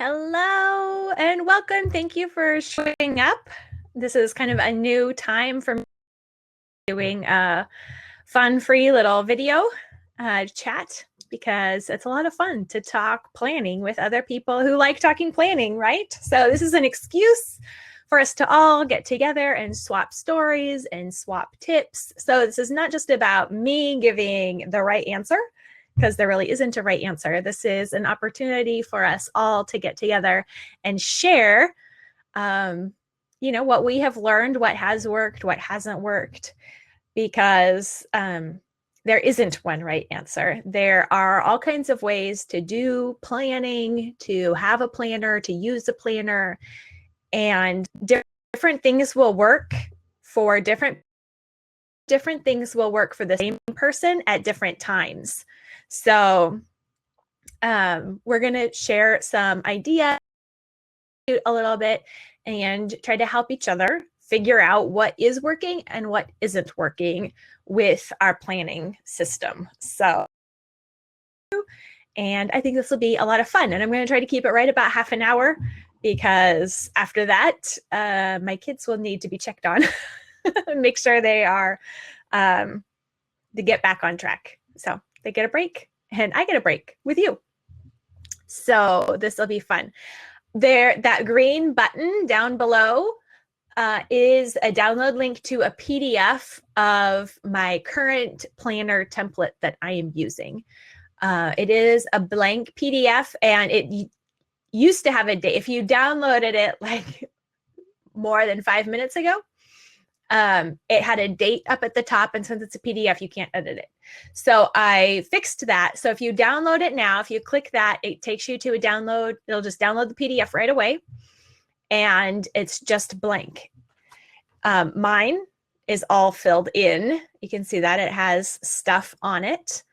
Hello and welcome. Thank you for showing up. This is kind of a new time for me doing a fun, free little video chat because it's a lot of fun to talk planning with other people who like talking planning, right? So this is an excuse for us to all get together and swap stories and swap tips. So this is not just about me giving the right answer, because there really isn't a right answer. This is an opportunity for us all to get together and share, what we have learned, what has worked, what hasn't worked, because there isn't one right answer. There are all kinds of ways to do planning, to have a planner, to use a planner, and different things will work for different things will work for the same person at different times. So we're going to share some ideas a little bit and try to help each other figure out what is working and what isn't working with our planning system. So, and I think this will be a lot of fun. And I'm going to try to keep it right about half an hour, because after that, my kids will need to be checked on, make sure they are to get back on track. So they get a break and I get a break with you. So this will be fun. There, that green button down below is a download link to a PDF of my current planner template that I am using. It is a blank PDF, and it used to have a date. If you downloaded it like more than 5 minutes ago, it had a date up at the top, and since it's a PDF, you can't edit it. So I fixed that. So if you download it now, if you click that, it takes you to a download. It'll just download the PDF right away, and it's just blank. Mine is all filled in. You can see that it has stuff on it,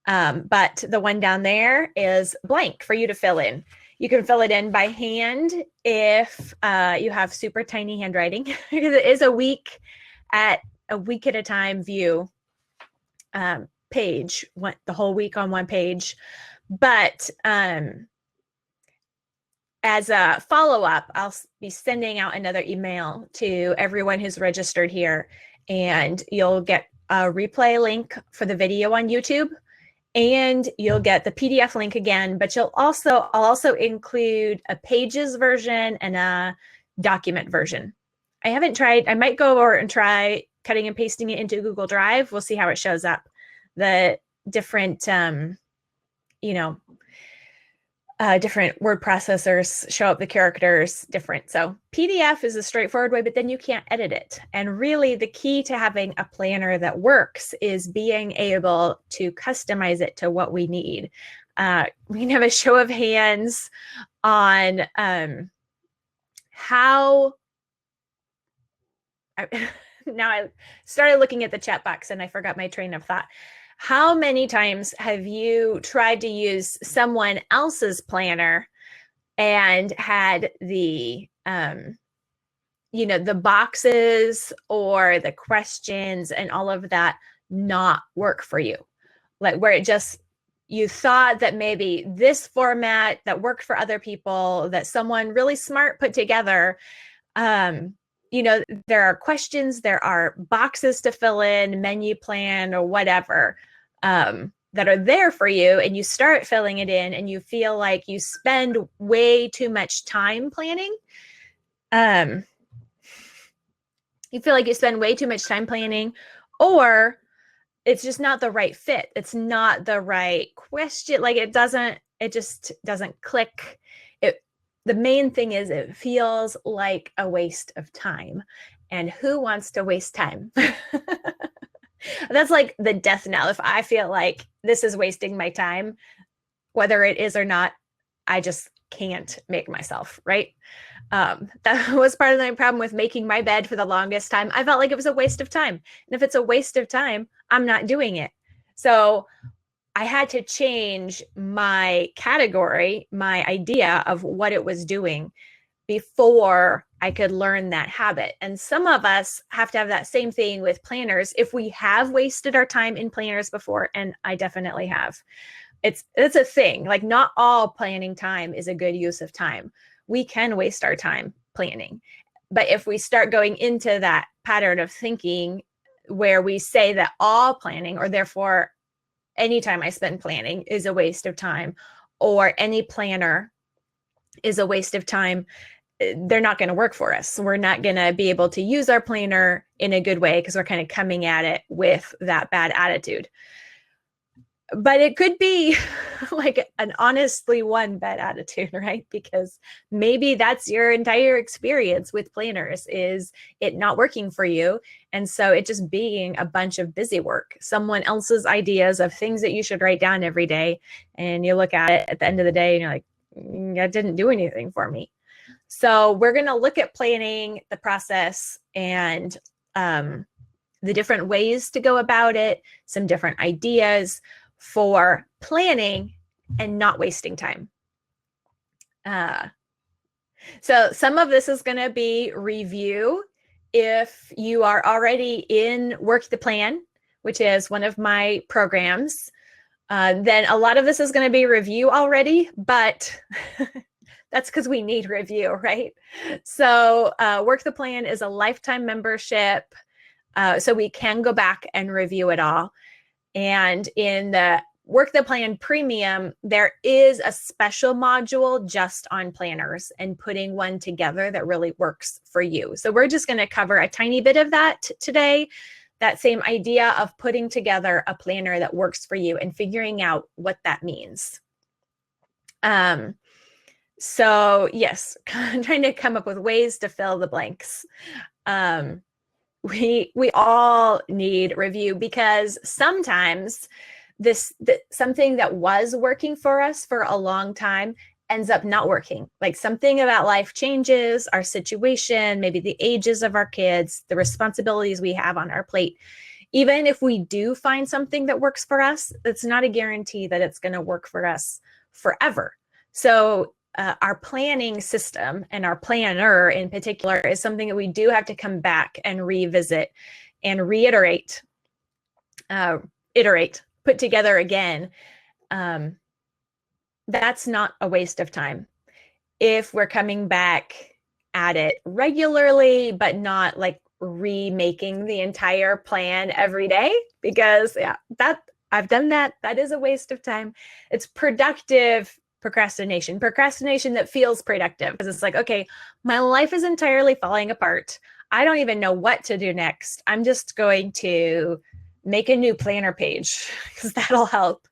but the one down there is blank for you to fill in. You can fill it in by hand if you have super tiny handwriting, because it is a week at a time view page, the whole week on one page. But as a follow-up, I'll be sending out another email to everyone who's registered here, and you'll get a replay link for the video on YouTube, and you'll get the PDF link again, but I'll also include a pages version and a document version. I haven't tried, I might go over and try cutting and pasting it into Google Drive. We'll see how it shows up. The different, different word processors show up the characters different. So PDF is a straightforward way, but then you can't edit it. And really the key to having a planner that works is being able to customize it to what we need. We can have a show of hands on how now I started looking at the chat box and I forgot my train of thought. How many times have you tried to use someone else's planner and had the, the boxes or the questions and all of that not work for you? Like where you thought that maybe this format that worked for other people, that someone really smart put together, there are questions, there are boxes to fill in, menu plan or whatever, that are there for you, and you start filling it in and you feel like you spend way too much time planning. You feel like you spend way too much time planning, or it's just not the right fit. It's not the right question. Like it just doesn't click. The main thing is it feels like a waste of time. And who wants to waste time? That's like the death knell. If I feel like this is wasting my time, whether it is or not, I just can't make myself, right? That was part of my problem with making my bed for the longest time. I felt like it was a waste of time. And if it's a waste of time, I'm not doing it. So I had to change my category, my idea of what it was doing before I could learn that habit. And some of us have to have that same thing with planners if we have wasted our time in planners before, and I definitely have. it's a thing. Like, not all planning time is a good use of time. We can waste our time planning. But if we start going into that pattern of thinking where we say that all planning, or therefore any time I spend planning, is a waste of time, or any planner is a waste of time, they're not going to work for us. We're not going to be able to use our planner in a good way because we're kind of coming at it with that bad attitude. But it could be like an honestly one bad attitude, right? Because maybe that's your entire experience with planners, is it not working for you. And so it just being a bunch of busy work, someone else's ideas of things that you should write down every day. And you look at it at the end of the day and you're like, that didn't do anything for me. So we're going to look at planning, the process, and the different ways to go about it, some different ideas for planning and not wasting time. So some of this is going to be review. If you are already in Work the Plan, which is one of my programs, then a lot of this is going to be review already, but that's because we need review, right? So Work the Plan is a lifetime membership, so we can go back and review it all. And in the Work the Plan Premium, there is a special module just on planners and putting one together that really works for you. So we're just going to cover a tiny bit of that today, that same idea of putting together a planner that works for you and figuring out what that means. So yes, trying to come up with ways to fill the blanks. We all need review, because sometimes something that was working for us for a long time ends up not working. Like, something about life changes, our situation, maybe the ages of our kids, the responsibilities we have on our plate. Even if we do find something that works for us, it's not a guarantee that it's going to work for us forever. So our planning system, and our planner in particular, is something that we do have to come back and revisit and reiterate, put together again. That's not a waste of time if we're coming back at it regularly, but not like remaking the entire plan every day, because I've done that. That is a waste of time. It's productive procrastination that feels productive, because it's like, okay, my life is entirely falling apart. I don't even know what to do next. I'm just going to make a new planner page because that'll help.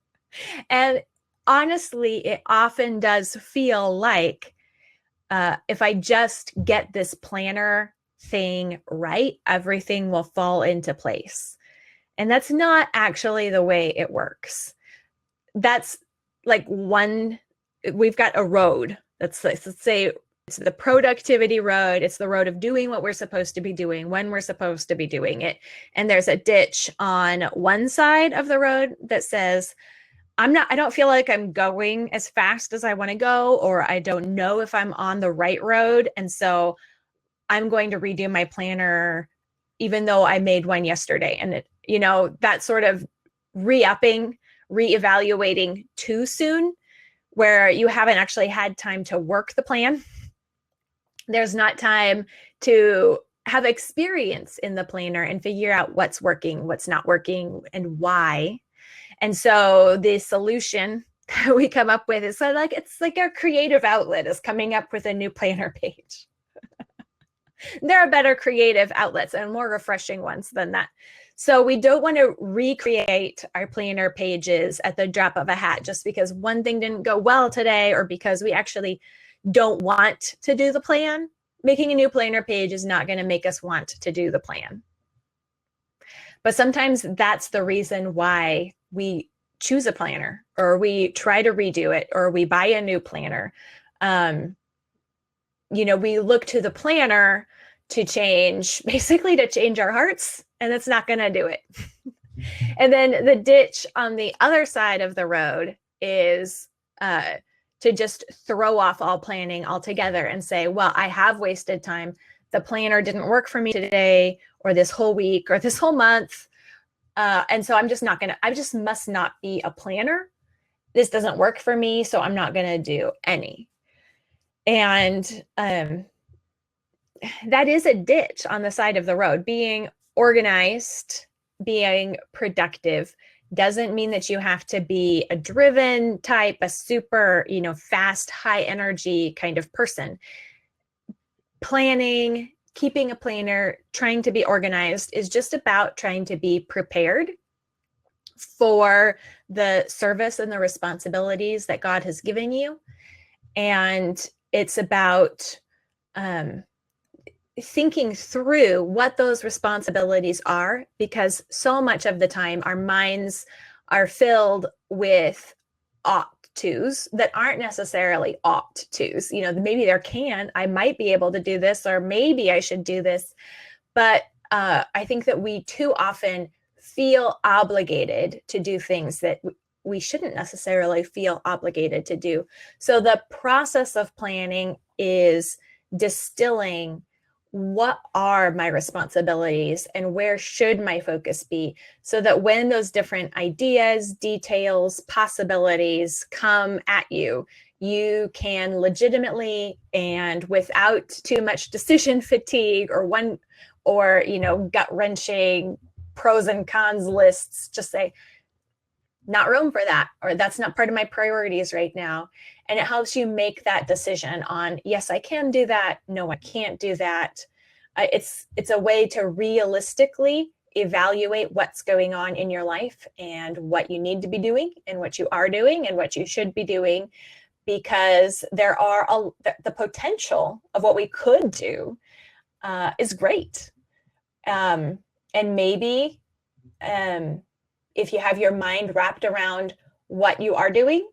And honestly, it often does feel like if I just get this planner thing right, everything will fall into place. And that's not actually the way it works. That's like we've got a road. Let's say it's the productivity road. It's the road of doing what we're supposed to be doing when we're supposed to be doing it. And there's a ditch on one side of the road that says, I don't feel like I'm going as fast as I want to go, or I don't know if I'm on the right road. And so I'm going to redo my planner, even though I made one yesterday. And that sort of re-upping, reevaluating too soon, where you haven't actually had time to work the plan. There's not time to have experience in the planner and figure out what's working, what's not working, and why. And so the solution that we come up with is it's like our creative outlet is coming up with a new planner page. There are better creative outlets and more refreshing ones than that. So we don't want to recreate our planner pages at the drop of a hat just because one thing didn't go well today, or because we actually don't want to do the plan. Making a new planner page is not going to make us want to do the plan. But sometimes that's the reason why we choose a planner, or we try to redo it, or we buy a new planner. We look to the planner to change our hearts, and it's not going to do it. And then the ditch on the other side of the road is to just throw off all planning altogether and say, well, I have wasted time. The planner didn't work for me today, or this whole week, or this whole month. And so I just must not be a planner. this doesn't work for me, so I'm not going to do any. And that is a ditch on the side of the road. Being organized, being productive doesn't mean that you have to be a driven type, a super, fast, high energy kind of person. Planning, keeping a planner, trying to be organized is just about trying to be prepared for the service and the responsibilities that God has given you. And it's about thinking through what those responsibilities are, because so much of the time our minds are filled with ought tos that aren't necessarily ought tos. Maybe I might be able to do this, or maybe I should do this. But I think that we too often feel obligated to do things that we shouldn't necessarily feel obligated to do. So the process of planning is distilling what are my responsibilities and where should my focus be, so that when those different ideas, details, possibilities come at you, you can legitimately and without too much decision fatigue or gut-wrenching pros and cons lists, just say, not room for that, or that's not part of my priorities right now. And it helps you make that decision on, yes, I can do that. No, I can't do that. It's a way to realistically evaluate what's going on in your life and what you need to be doing and what you are doing and what you should be doing, because the potential of what we could do is great. And maybe if you have your mind wrapped around what you are doing,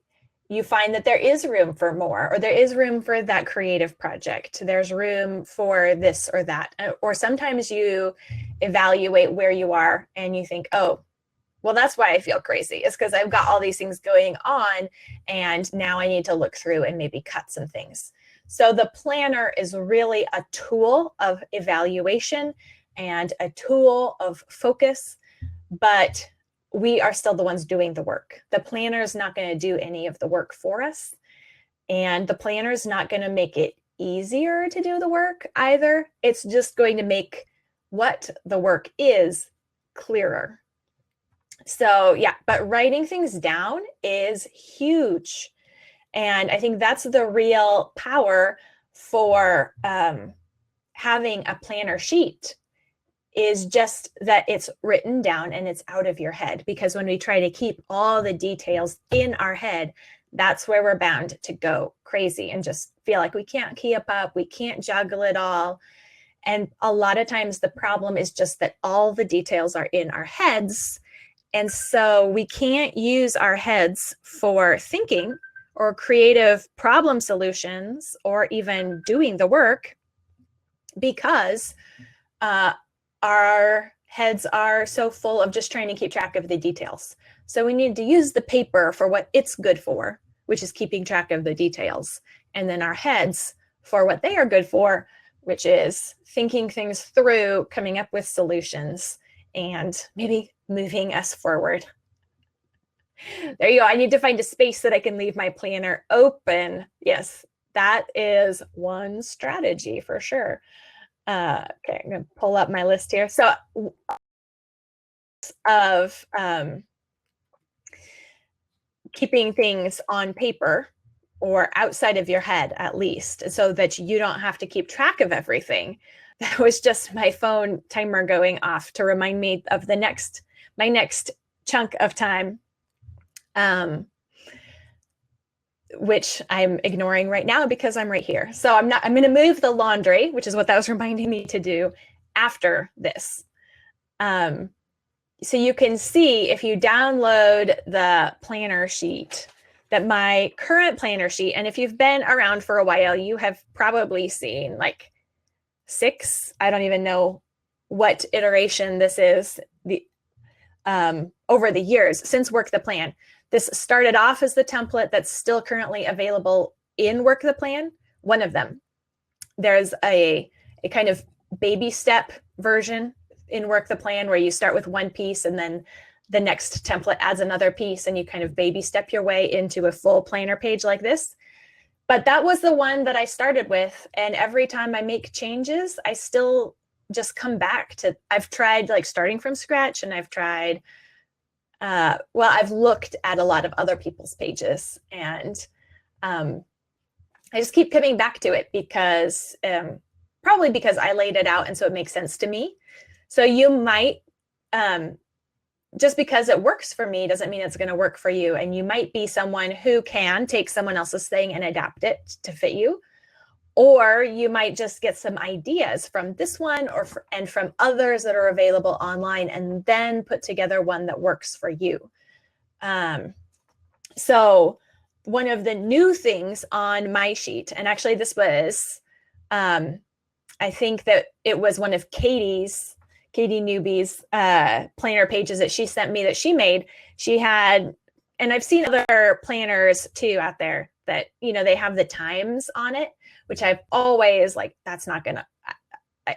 you find that there is room for more, or there is room for that creative project. There's room for this or that. Or sometimes you evaluate where you are and you think, oh, well, that's why I feel crazy. It's because I've got all these things going on, and now I need to look through and maybe cut some things. So the planner is really a tool of evaluation and a tool of focus, but we are still the ones doing the work. The planner is not going to do any of the work for us. And the planner is not going to make it easier to do the work either. It's just going to make what the work is clearer. So yeah, but writing things down is huge. And I think that's the real power for having a planner sheet, is just that it's written down and it's out of your head. Because when we try to keep all the details in our head, that's where we're bound to go crazy and just feel like we can't keep up, we can't juggle it all. And a lot of times the problem is just that all the details are in our heads. And so we can't use our heads for thinking or creative problem solutions or even doing the work, because our heads are so full of just trying to keep track of the details. So we need to use the paper for what it's good for, which is keeping track of the details. And then our heads for what they are good for, which is thinking things through, coming up with solutions, and maybe moving us forward. There you go. I need to find a space that I can leave my planner open. Yes, that is one strategy for sure. Okay, I'm going to pull up my list here. So of keeping things on paper or outside of your head, at least, so that you don't have to keep track of everything. That was just my phone timer going off to remind me of my next chunk of time, which I'm ignoring right now because I'm right here. So I'm going to move the laundry, which is what that was reminding me to do, after this. So you can see, if you download the planner sheet, that my current planner sheet, and if you've been around for a while, you have probably seen like 6, I don't even know what iteration this is, over the years since Work the Plan. This started off as the template that's still currently available in Work the Plan, one of them. There's a kind of baby step version in Work the Plan where you start with one piece and then the next template adds another piece, and you kind of baby step your way into a full planner page like this. But that was the one that I started with. And every time I make changes, I still just come back to, I've tried like starting from scratch, and I've tried, well, I've looked at a lot of other people's pages, and I just keep coming back to it because probably because I laid it out, and so it makes sense to me. So you might, just because it works for me doesn't mean it's going to work for you. And you might be someone who can take someone else's thing and adapt it to fit you. Or you might just get some ideas from this one and from others that are available online, and then put together one that works for you. So one of the new things on my sheet, and actually this was, I think that it was one of Katie Newby's planner pages that she sent me that she made. She had, and I've seen other planners too out there that, you know, they have the times on it, which I've always like, that's not gonna,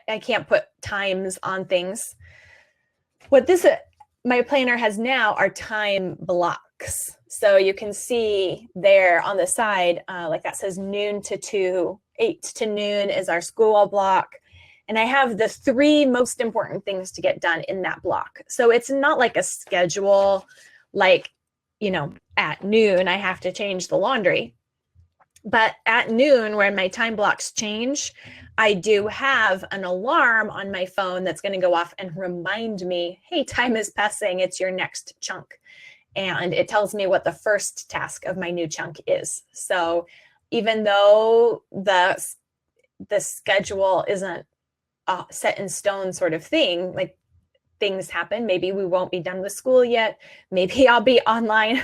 I can't put times on things. What this, my planner has now are time blocks. So you can see there on the side, like that says noon to 2, 8 to noon is our school block. And I have the 3 most important things to get done in that block. So it's not like a schedule, like, you know, at noon, I have to change the laundry. But at noon, when my time blocks change, I do have an alarm on my phone that's going to go off and remind me, hey, time is passing. It's your next chunk. And it tells me what the first task of my new chunk is. So even though the schedule isn't set in stone sort of thing, like things happen. Maybe we won't be done with school yet. Maybe I'll be online.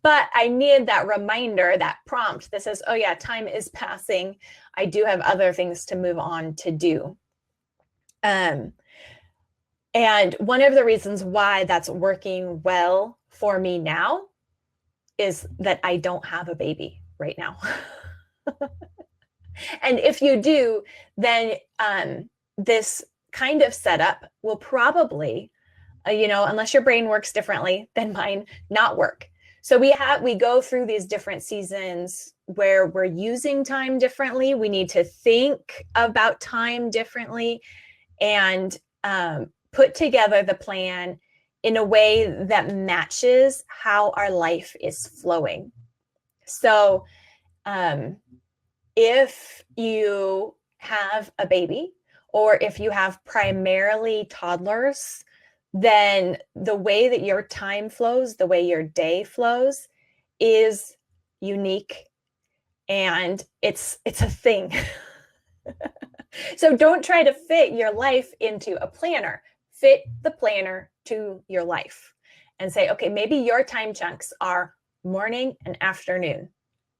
But I need that reminder, that prompt that says, oh yeah, time is passing. I do have other things to move on to do. And one of the reasons why that's working well for me now is that I don't have a baby right now. And if you do, then this kind of setup will probably, you know, unless your brain works differently than mine, not work. So we go through these different seasons where we're using time differently. We need to think about time differently and put together the plan in a way that matches how our life is flowing. So if you have a baby, or if you have primarily toddlers, then the way that your time flows, the way your day flows is unique, and it's a thing. So don't try to fit your life into a planner. Fit the planner to your life and say, okay, maybe your time chunks are morning and afternoon,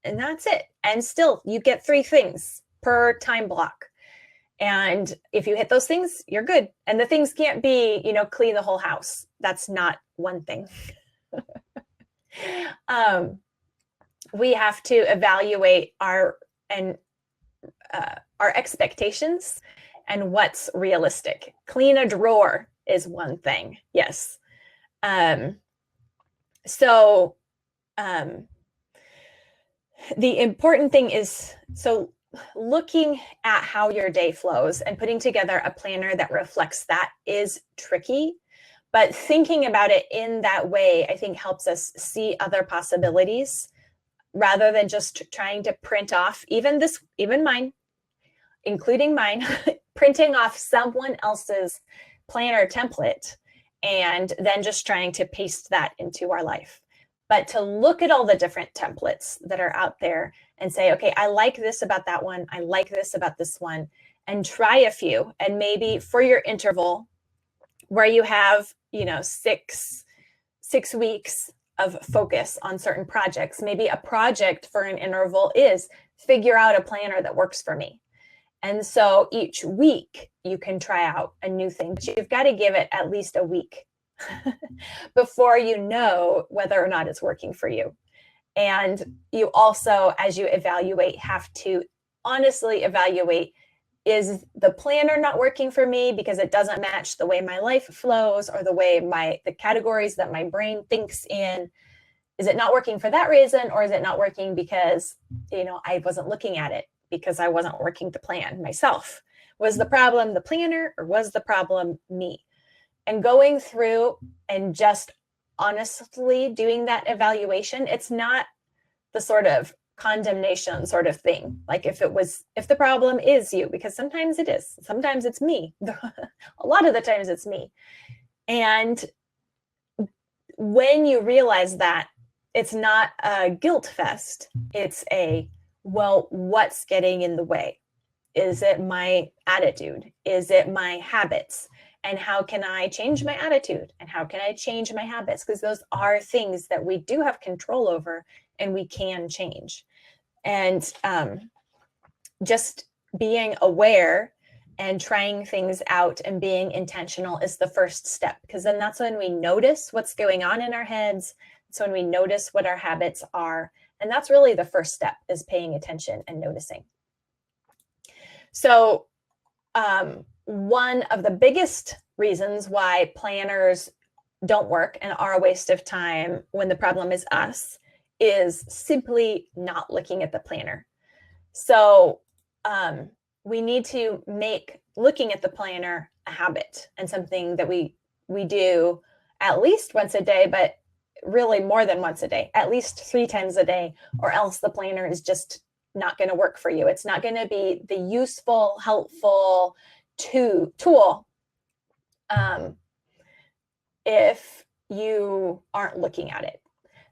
and that's it. And still you get 3 things per time block. And if you hit those things, you're good. And the things can't be, you know, clean the whole house. That's not one thing. We have to evaluate our expectations and what's realistic. Clean a drawer is one thing. Yes. So the important thing is, so looking at how your day flows and putting together a planner that reflects that is tricky, but thinking about it in that way, I think, helps us see other possibilities rather than just trying to print off, even mine, including mine, printing off someone else's planner template and then just trying to paste that into our life. But to look at all the different templates that are out there and say, okay, I like this about that one. I like this about this one, and try a few. And maybe for your interval where you have, you know, six weeks of focus on certain projects, maybe a project for an interval is figure out a planner that works for me. And so each week you can try out a new thing, but you've got to give it at least a week before you know whether or not it's working for you. And you also, as you evaluate, have to honestly evaluate, is the planner not working for me because it doesn't match the way my life flows or the way the categories that my brain thinks in? Is it not working for that reason, or is it not working because, I wasn't looking at it because I wasn't working the plan myself? Was the problem the planner, or was the problem me? And going through and just honestly doing that evaluation, it's not the sort of condemnation sort of thing. Like if the problem is you, because sometimes it is, sometimes it's me. A lot of the times it's me. And when you realize that, it's not a guilt fest, it's what's getting in the way? Is it my attitude? Is it my habits? And how can I change my attitude? And how can I change my habits? Because those are things that we do have control over and we can change. And just being aware and trying things out and being intentional is the first step, because then that's when we notice what's going on in our heads. It's when we notice what our habits are. And that's really the first step, is paying attention and noticing. So one of the biggest reasons why planners don't work and are a waste of time when the problem is us is simply not looking at the planner. So we need to make looking at the planner a habit, and something that we do at least once a day, but really more than once a day, at least 3 times a day, or else the planner is just not going to work for you. It's not going to be the useful, helpful tool if you aren't looking at it.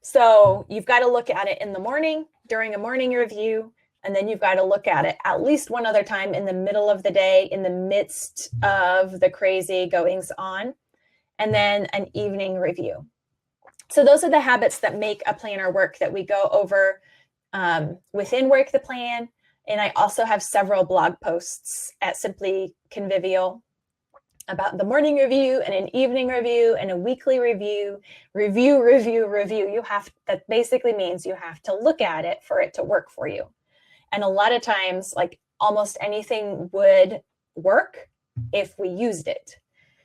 So you've got to look at it in the morning during a morning review, and then you've got to look at it at least one other time in the middle of the day, in the midst of the crazy goings on, and then an evening review. So those are the habits that make a planner work, that we go over within Work the Plan. And I also have several blog posts at Simply Convivial about the morning review and an evening review and a weekly review. That basically means you have to look at it for it to work for you. And a lot of times, like almost anything would work if we used it.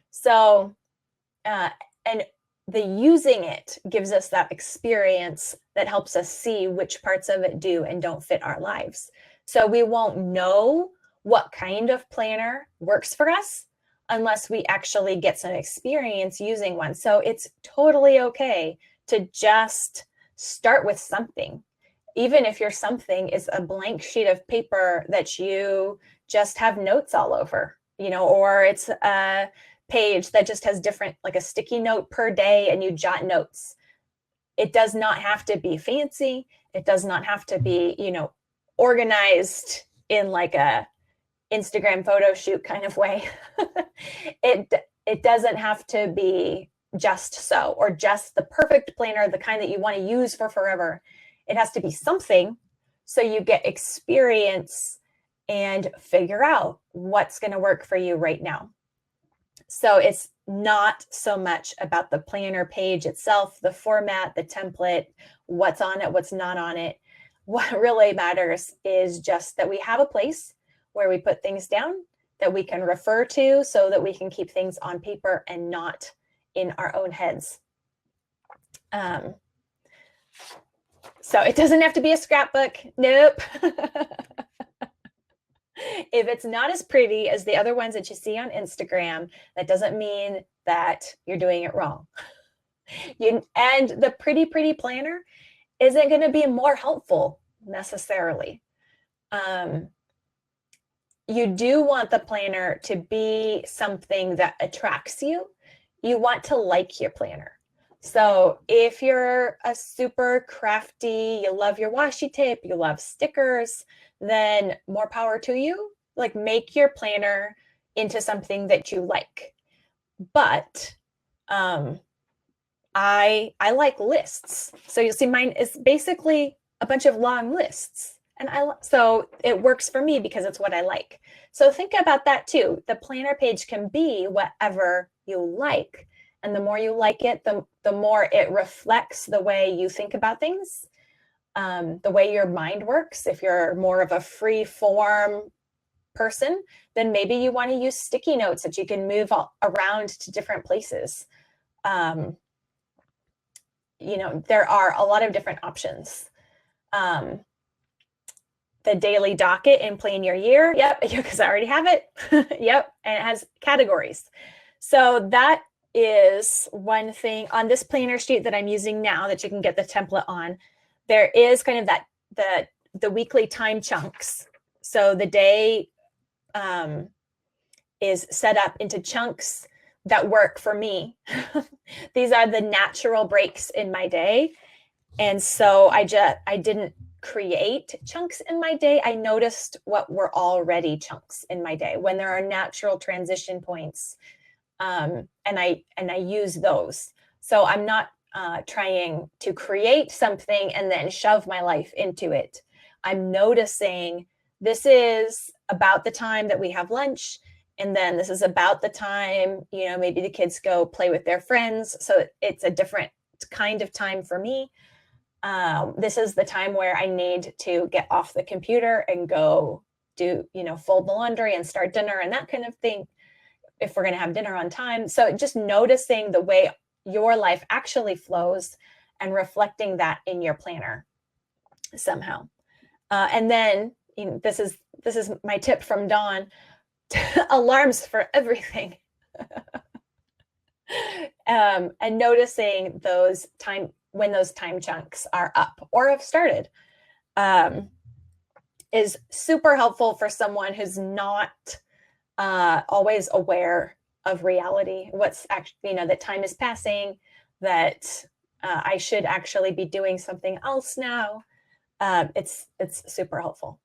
So, and the using it gives us that experience that helps us see which parts of it do and don't fit our lives. So we won't know what kind of planner works for us unless we actually get some experience using one. So it's totally okay to just start with something. Even if your something is a blank sheet of paper that you just have notes all over, or it's a page that just has different, like a sticky note per day, and you jot notes. It does not have to be fancy. It does not have to be, organized in like a Instagram photo shoot kind of way. It doesn't have to be just so, or just the perfect planner, the kind that you want to use for forever. It has to be something so you get experience and figure out what's going to work for you right now. So it's not so much about the planner page itself, the format, the template, what's on it, what's not on it. What really matters is just that we have a place where we put things down that we can refer to, so that we can keep things on paper and not in our own heads. So it doesn't have to be a scrapbook. Nope. If it's not as pretty as the other ones that you see on Instagram, that doesn't mean that you're doing it wrong. And the pretty planner isn't going to be more helpful necessarily. You do want the planner to be something that attracts you. You want to like your planner. So if you're a super crafty, you love your washi tape, you love stickers, then more power to you. Like, make your planner into something that you like. But I like lists. So you'll see mine is basically a bunch of long lists. And so it works for me because it's what I like. So think about that too. The planner page can be whatever you like. And the more you like it, the more it reflects the way you think about things, the way your mind works. If you're more of a free form person, then maybe you want to use sticky notes that you can move around to different places. There are a lot of different options. The daily docket in Plan Your Year. Yep, because I already have it. Yep, and it has categories. So that is one thing on this planner sheet that I'm using now that you can get the template on. There is kind of that the weekly time chunks. So the day is set up into chunks that work for me. These are the natural breaks in my day. And so I didn't create chunks in my day. I noticed what were already chunks in my day when there are natural transition points. And I use those. So I'm not trying to create something and then shove my life into it. I'm noticing this is about the time that we have lunch. And then this is about the time, maybe the kids go play with their friends. So it's a different kind of time for me. This is the time where I need to get off the computer and go do, fold the laundry and start dinner and that kind of thing, if we're going to have dinner on time. So just noticing the way your life actually flows and reflecting that in your planner somehow. And then this is my tip from Dawn, alarms for everything. And noticing when those time chunks are up or have started is super helpful for someone who's not always aware of reality. What's actually, that time is passing, that I should actually be doing something else now. It's super helpful.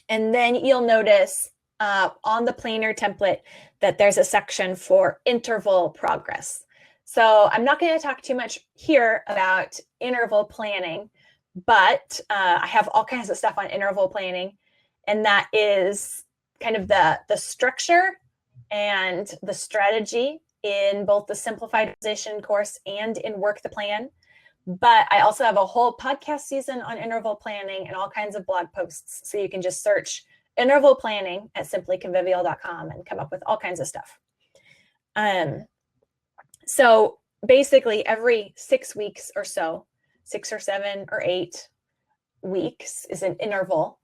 And then you'll notice on the planner template that there's a section for interval progress. So I'm not going to talk too much here about interval planning, but I have all kinds of stuff on interval planning, and that is kind of the structure and the strategy in both the Simplified Organization course and in Work the Plan. But I also have a whole podcast season on interval planning and all kinds of blog posts. So you can just search interval planning at simplyconvivial.com and come up with all kinds of stuff. So basically every 6 weeks or so, 6 or 7 or 8 weeks is an interval.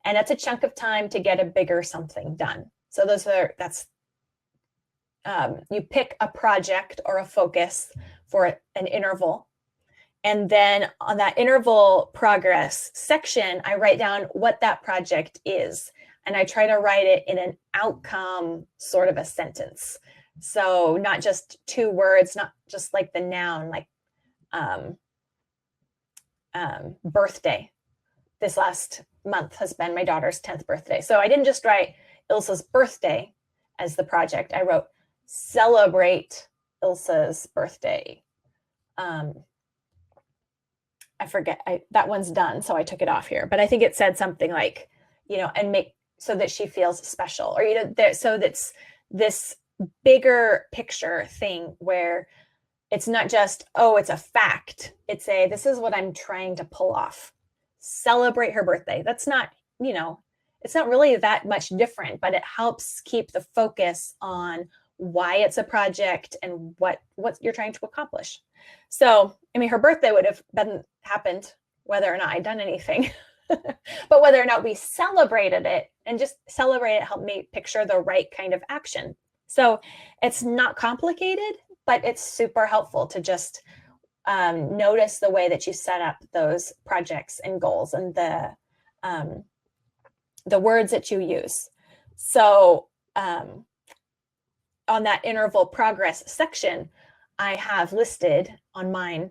And that's a chunk of time to get a bigger something done. So you pick a project or a focus for an interval. And then on that interval progress section, I write down what that project is. And I try to write it in an outcome sort of a sentence. So not just 2 words, not just like the noun, like birthday. This last month has been my daughter's 10th birthday. So I didn't just write Ilsa's birthday as the project. I wrote celebrate Ilsa's birthday. I forget, that one's done, so I took it off here. But I think it said something like, and make so that she feels special, or, so that's this bigger picture thing where it's not just, it's a fact. It's this is what I'm trying to pull off. Celebrate her birthday. That's not, it's not really that much different, but it helps keep the focus on why it's a project and what you're trying to accomplish. So, her birthday would have happened whether or not I'd done anything, but whether or not we celebrated it, and just celebrate it helped me picture the right kind of action. So it's not complicated, but it's super helpful to just notice the way that you set up those projects and goals and the words that you use. So on that interval progress section, I have listed on mine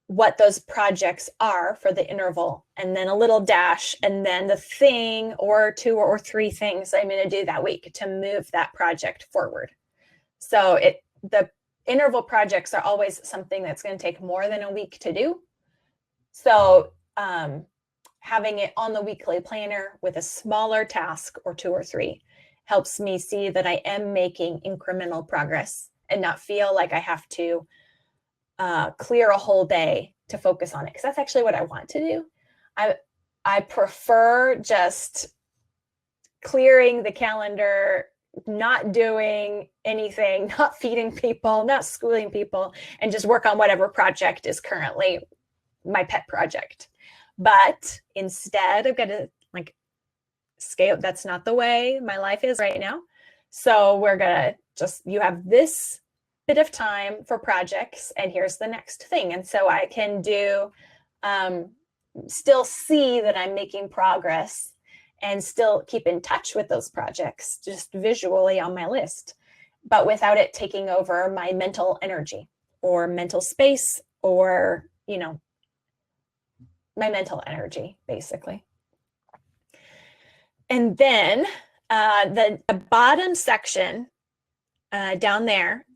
what those projects are for the interval, and then a little dash, and then the thing or 2 or 3 things I'm going to do that week to move that project forward. So the interval projects are always something that's going to take more than a week to do. So having it on the weekly planner with a smaller task or 2 or 3 helps me see that I am making incremental progress and not feel like I have to clear a whole day to focus on it, because that's actually what I want to do. I prefer just clearing the calendar, not doing anything, not feeding people, not schooling people, and just work on whatever project is currently my pet project. But instead, I've got to like scale. That's not the way my life is right now. So we're gonna just, you have this bit of time for projects, and here's the next thing. And so I can do, still see that I'm making progress and still keep in touch with those projects just visually on my list, but without it taking over my mental energy or mental space, or, you know, my mental energy, basically. And then the bottom section down there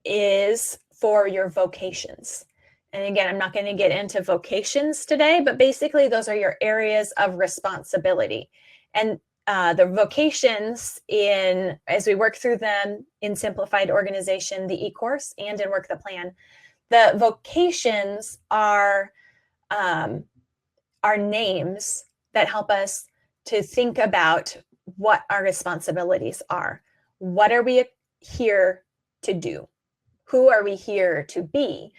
is for your vocations. And again, I'm not going to get into vocations today, but basically those are your areas of responsibility. And the vocations, in as we work through them in Simplified Organization, the e-course, and in Work the Plan, the vocations are names that help us to think about what our responsibilities are. What are we here to do? Who are we here to be?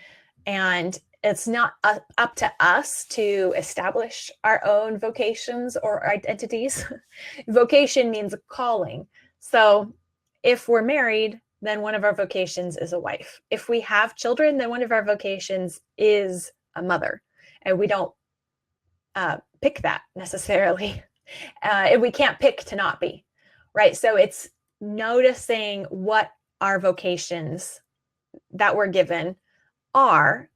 And it's not up to us to establish our own vocations or identities. Vocation means calling. So if we're married, then one of our vocations is a wife. If we have children, then one of our vocations is a mother. And we don't pick that necessarily. We can't pick to not be, right? So it's noticing what our vocations that we're given are,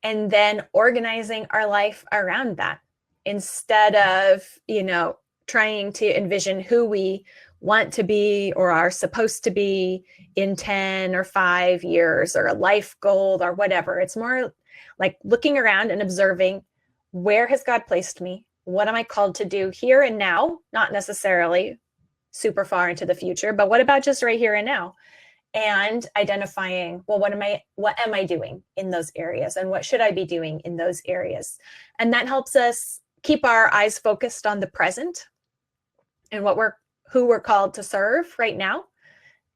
and then organizing our life around that, instead of, you know, trying to envision who we want to be or are supposed to be in 10 or 5 years, or a life goal or whatever. It's more like looking around and observing, where has God placed me? What am I called to do here and now? Not necessarily super far into the future, but what about just right here and now? And identifying, well, what am I doing in those areas, and what should I be doing in those areas? And that helps us keep our eyes focused on the present and who we're called to serve right now,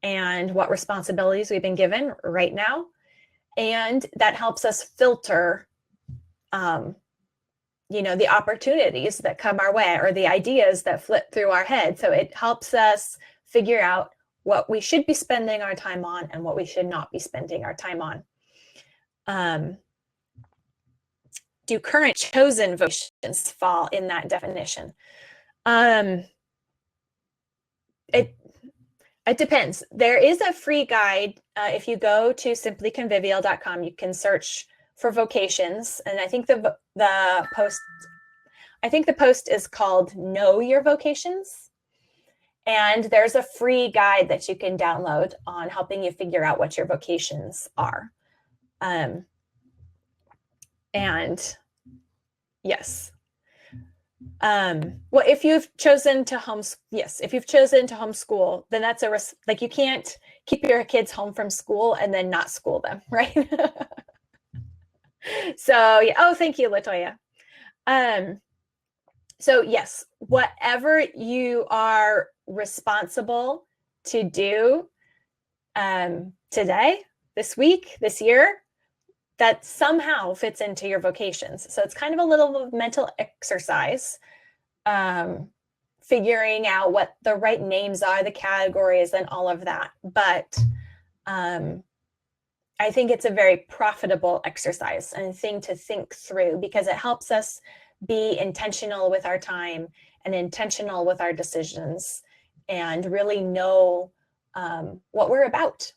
and what responsibilities we've been given right now. And that helps us filter, you know, the opportunities that come our way, or the ideas that flip through our head. So it helps us figure out what we should be spending our time on and what we should not be spending our time on. Do current chosen vocations fall in that definition? It depends. There is a free guide. If you go to simplyconvivial.com, you can search for vocations. And I think the post is called Know Your Vocations. And there's a free guide that you can download on helping you figure out what your vocations are. And yes. Well, if you've chosen to homeschool, then that's like, you can't keep your kids home from school and then not school them, right? So, yeah. Oh, thank you, Latoya. So yes, whatever you are responsible to do today, this week, this year, that somehow fits into your vocations. So it's kind of a little mental exercise, figuring out what the right names are, the categories, and all of that. But I think it's a very profitable exercise and thing to think through, because it helps us be intentional with our time and intentional with our decisions, and really know what we're about.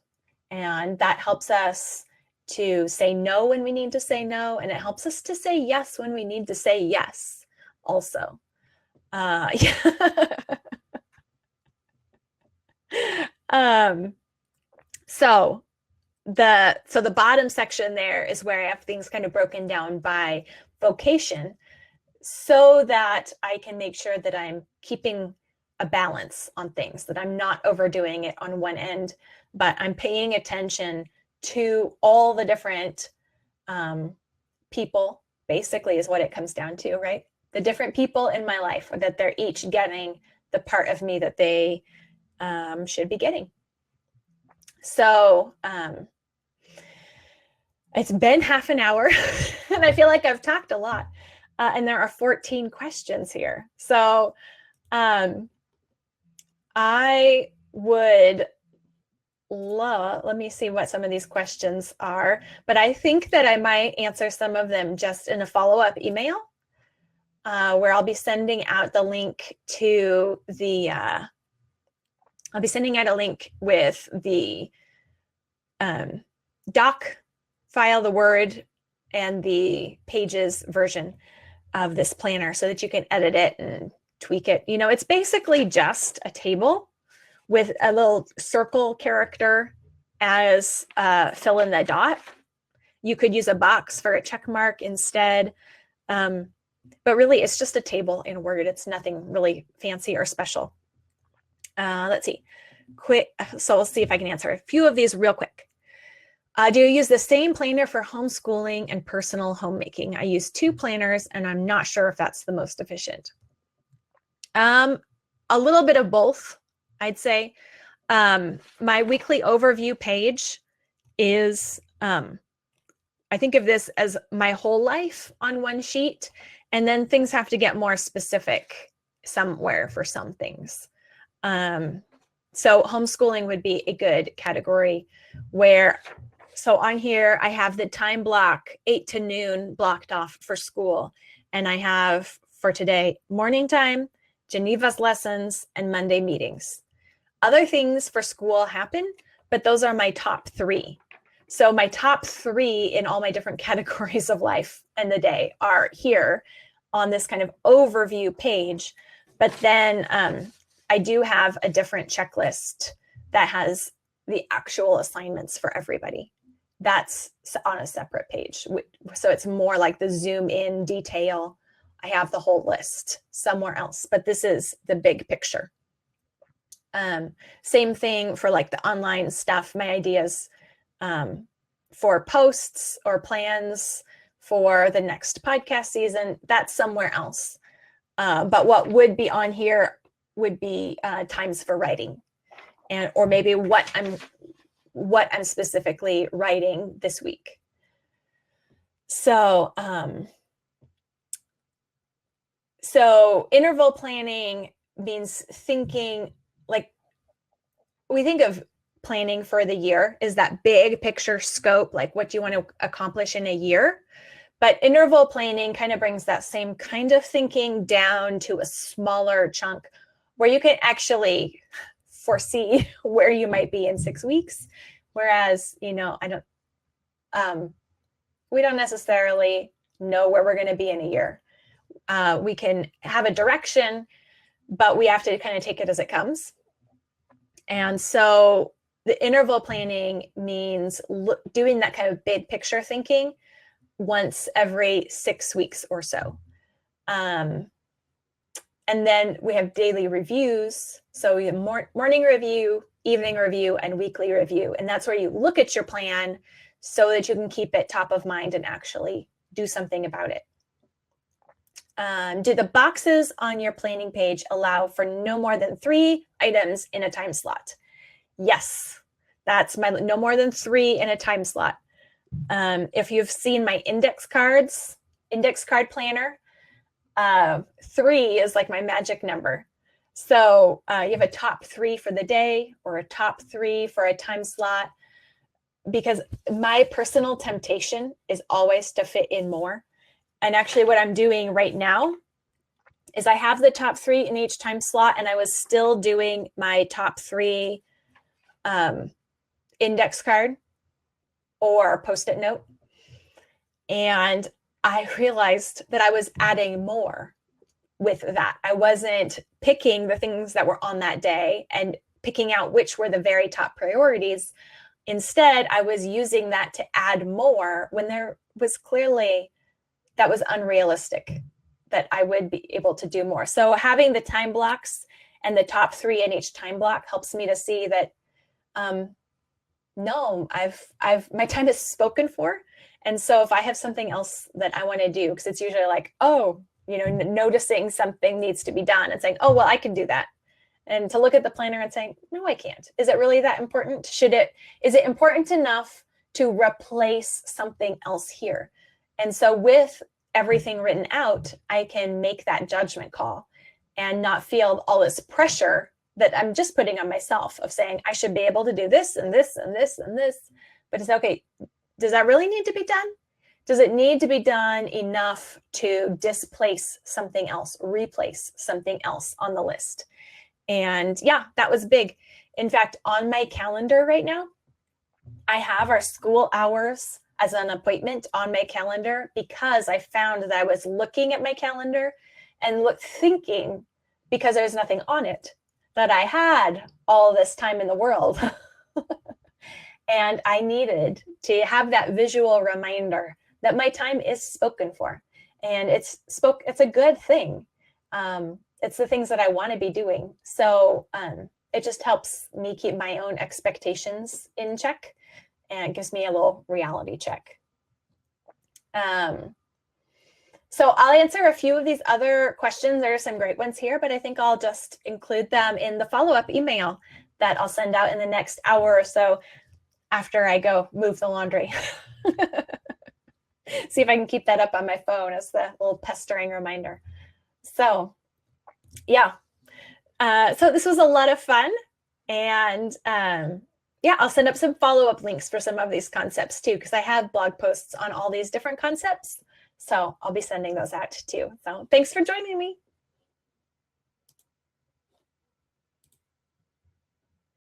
And that helps us to say no when we need to say no, and it helps us to say yes when we need to say yes also. So the bottom section there is where I have things kind of broken down by vocation, so that I can make sure that I'm keeping a balance on things, that I'm not overdoing it on one end, but I'm paying attention to all the different people, basically, is what it comes down to, right? The different people in my life, that they're each getting the part of me that they should be getting. So it's been half an hour and I feel like I've talked a lot. And there are 14 questions here. So I would let me see what some of these questions are, but I think that I might answer some of them just in a follow-up email where I'll be sending out the link to the, I'll be sending out a link with the doc file, the Word, and the Pages version of this planner so that you can edit it and tweak it. You know, it's basically just a table with a little circle character as fill in the dot. You could use a box for a check mark instead. But really, it's just a table in Word. It's nothing really fancy or special. Let's see. Quick. So we'll see if I can answer a few of these real quick. Do you use the same planner for homeschooling and personal homemaking? I use 2 planners, and I'm not sure if that's the most efficient. A little bit of both, I'd say. My weekly overview page is, I think of this as my whole life on one sheet, and then things have to get more specific somewhere for some things. So homeschooling would be a good category where, so on here, I have the time block 8 to noon blocked off for school. And I have for today, morning time, Geneva's lessons, and Monday meetings. Other things for school happen, but those are my top 3. So my top 3 in all my different categories of life and the day are here on this kind of overview page. But then I do have a different checklist that has the actual assignments for everybody. That's on a separate page. So it's more like the zoom in detail. I have the whole list somewhere else, but this is the big picture. Same thing for like the online stuff, my ideas for posts or plans for the next podcast season, that's somewhere else. But what would be on here would be times for writing, and or maybe what I'm specifically writing this week. So so interval planning means thinking, like, we think of planning for the year is that big picture scope, like what do you want to accomplish in a year? But interval planning kind of brings that same kind of thinking down to a smaller chunk where you can actually foresee where you might be in 6 weeks. Whereas, you know, we don't necessarily know where we're going to be in a year. We can have a direction, but we have to kind of take it as it comes. And so the interval planning means doing that kind of big picture thinking once every 6 weeks or so. And then we have daily reviews. So we have morning review, evening review, and weekly review. And that's where you look at your plan so that you can keep it top of mind and actually do something about it. Do the boxes on your planning page allow for no more than 3 items in a time slot? Yes, that's my no more than 3 in a time slot. If you've seen my index card planner, 3 is like my magic number. So you have a top 3 for the day or a top 3 for a time slot, because my personal temptation is always to fit in more. And actually what I'm doing right now is I have the top 3 in each time slot, and I was still doing my top 3 index card or Post-it note. And I realized that I was adding more with that. I wasn't picking the things that were on that day and picking out which were the very top priorities. Instead, I was using that to add more when there was clearly that was unrealistic, that I would be able to do more. So having the time blocks and the top 3 in each time block helps me to see that, no, my time is spoken for. And so if I have something else that I want to do, because it's usually like, oh, you know, noticing something needs to be done and saying, oh, well, I can do that. And to look at the planner and saying, no, I can't. Is it really that important? Is it important enough to replace something else here? And so with everything written out, I can make that judgment call and not feel all this pressure that I'm just putting on myself of saying, I should be able to do this and this and this and this. But it's okay. Does that really need to be done? Does it need to be done enough to displace something else, replace something else on the list? And yeah, that was big. In fact, on my calendar right now, I have our school hours as an appointment on my calendar because I found that I was looking at my calendar and thinking, because there's nothing on it, that I had all this time in the world. And I needed to have that visual reminder that my time is spoken for. And it's a good thing. It's the things that I want to be doing. So it just helps me keep my own expectations in check and gives me a little reality check. So I'll answer a few of these other questions. There are some great ones here, but I think I'll just include them in the follow-up email that I'll send out in the next hour or so after I go move the laundry. See if I can keep that up on my phone as the little pestering reminder. So yeah, so this was a lot of fun. And yeah, I'll send up some follow-up links for some of these concepts too, because I have blog posts on all these different concepts. So I'll be sending those out too. So thanks for joining me.